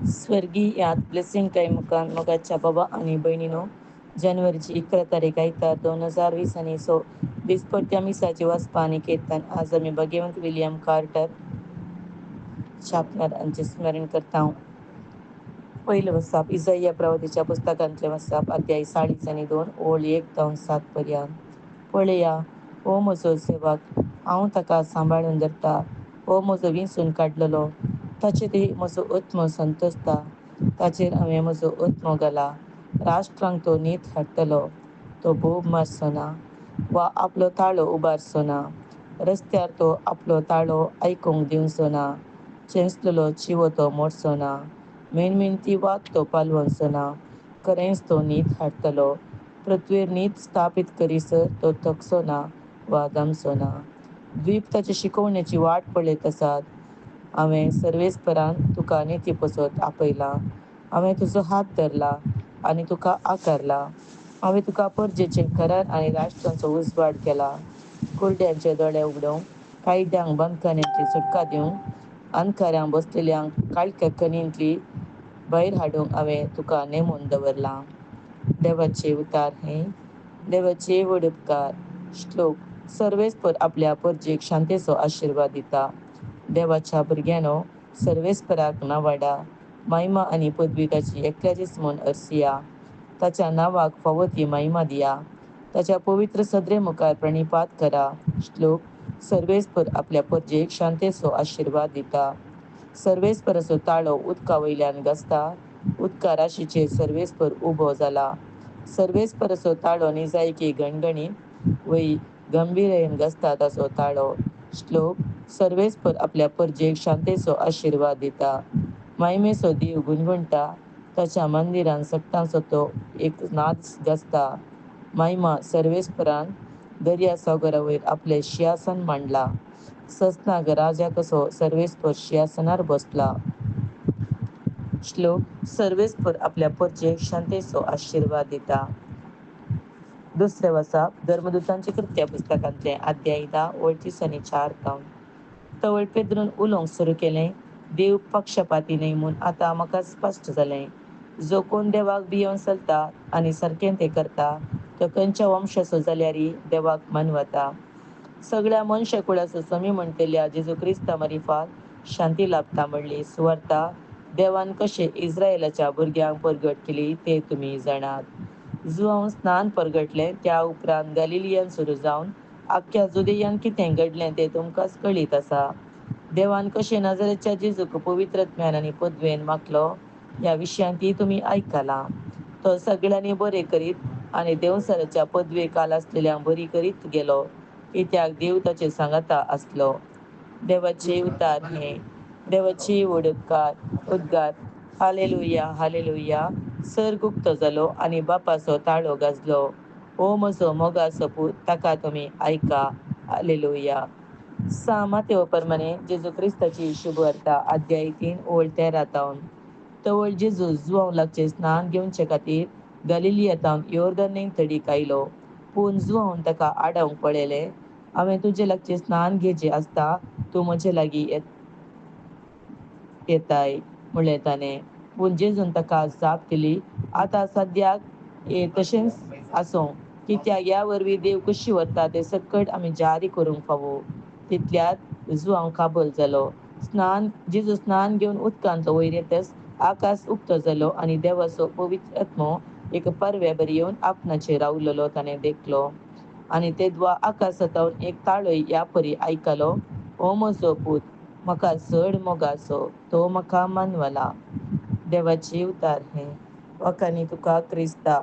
स्वर्गीयात blessing काय मुखान मोगाच्या बाबा आणि बहिणीनो, जानेवारीची 11 तारीख आयतार 2020 आणि दिसपट्ट्या मिसाची वाचपा आणि कीर्तन. आज आम्ही भाग्यवंत विलियम कार्टर शापनर यांचे स्मरण करता. पहिलं वसाप इसाइया प्रवतीच्या पुस्तकांतले वसाप अध्याय 40 आणि 2 ओळ 1 ते 7 पर्यंत. पळया, हो म्हजो सेवक, हांव ताका सांबाळून धरता. हो म्हजो विंसून काडलेलो, ताचेर म्हजो आत्मो संतोसता. ताचेर हांवें म्हजो आत्मो घाला. राष्ट्रांक तो नीत हाडटलो. तो भोब मारचो ना, वा आपलो ताळो उबारचो ना. रस्त्यार तो आपलो ताळो आयकूंक दिवचो ना. चेंसलेलो चिवो तो मोडचो ना. मेणमेणती वात तो पालवचो ना. खरेंच तो नीत हाडटलो. पृथ्वीर नीत स्थापीत करीसर तो थकचो ना वा दमचो ना. द्वीप ताचे शिकवण्याची वाट पळयत आसात. हांवें सर्वेस्परान तुका नेती पसत आपयला. हांवें तुजो हात धरला आनी तुका आकारला. हांवें तुका परजेचे करार आनी राष्ट्रांचो उजवाड केला. कुरड्यांचे दोळे उगडोवंक, कायद्यांक बंदखण्यांची सुटका दिवंक, अंधकारांत बसलेल्यांक काळख्या खणींतली भायर हाडूंक हांवें तुका नेमून दवरला. देवाचे उतार हे. देवाचे व्हड उपकार. श्लोक. सर्वेस्पर आपल्या परजेक शांतेचो आशिर्वाद दिता. देवाच्या भुरग्यानो, सर्वेस्पराक नावाडा. महिमा आनी पदवी ताची एकल्याचीच म्हूण अर्सिया. ताच्या नांवाक फावो ती महिमा दिया. ताच्या पवित्र सदरे मुखार प्रणिपात करा. श्लोक. सर्वेस्पर आपल्या परजेक शांतेचो आशिर्वाद दिता. सर्वेस्पराचो ताळो उदका वयल्यान घसता. उदका राशीचेर सर्वेस्पर उबो जाला. सर्वेस्पराचो ताळो निजायकी गणगणीत वय गंभीरयेन घसता ताचो ताळो. श्लोक. सर्वेस्पर आपल्या परजेक शांतेचो आशिर्वाद दिता. महिमेचो देव गुणगुणटा. ताच्या मंदिरान सट्टांचो तो एक नाद घसता. महिमा सर्वेस्परान दर्यासागरा वयर आपले सिंहासन मांडला. ससनाग राजा कसो सर्वेस्पर सिंहासनार बसला. श्लोक. सर्वेस्पर आपल्या परजेक शांतेचो आशिर्वाद दिता. दुसरे वसाप धर्मदूतांची कृत्या पुस्तकांतले अध्याय 10 ओळ 30 आनी 4 पावन. तवळ पेद्रून उलोवंक सुरू केलें. देव पक्षपाती न्हय म्हूण आतां म्हाका स्पश्ट जालें. जो कोण देवाक भियोन चलता आनी सारकें तें करता, तो खंयच्या वंशाचो जाल्यारय देवाक मानवता. सगळ्या मनशाकुळाचो समी म्हणटल्या जेजू क्रिस्ता मारिफात शांती लाभता म्हणली सुवार्ता देवान कशें इस्रायेलाच्या भुरग्यांक परगट केली तें तुमी जाणात. जुआंव स्नान परगटलें त्या उपरांत गलिलियान सुरू जावन आख्ख्या जुदेयान कितें घडलें तें तुमकांच कळीत आसा. देवान कशें नाजरेच्या जेजूक पवित्रत्म्यान आनी पदवेन मागलो ह्या विशयांतय तुमी आयकलां. तो सगळ्यांनी बरें करीत आनी देंवसराच्या पदवे काल आसलेल्यांक बरी करीत गेलो, कित्याक देव ताचे सांगाता आसलो. देवाचे उतार हे. देवाचे व्हड उद्गार. Hallelujah, hallelujah. सर्ग उक्तो जालो आनी बापाचो ताळो गाजलो. ओ म्हजो मोगाचो पूत, ताका तुमी आयका. हालेलुया. मातेव प्रमाणे जेजू क्रिस्ताची शुभ वार्ता अध्याय 3 ओळ 13 तावन. तवळ जेजू जुआंव लागचे स्नान घेवचे खातीर गलिलियांतावन योर्दान न्हंय तडीक आयलो. पूण जुआंवान ताका आडावंक पळयलें. हांवें तुजे लागचें स्नान घेवचें आसता, तूं म्हजे लागीं येताय म्हणलें ताणें. पूण जेजून ताका जाप दिली, आतां सद्याक तशेंच आसूं, कित्याक ह्या वरवीं देव कशी व्हरता तें सकट आमी जारी करूंक फावो. तितल्यात जुआंव काबूल जालो. जेजू स्नान घेवन उदकांतलो वयर येतच आकाश उक्तो जालो आनी देवाचो पवित्र आत्मो एक परव्या बरी येवन आपणाचेर रावलोलो ताणें देखलो. आनी तेदवा आकाशांतावन एक ताळो ह्या परी आयकलो. हो म्हजो पूत, म्हाका चड मोगाचो, तो म्हाका मानवला. देवाचे उतार हे. वखानी तुका क्रिस्ता.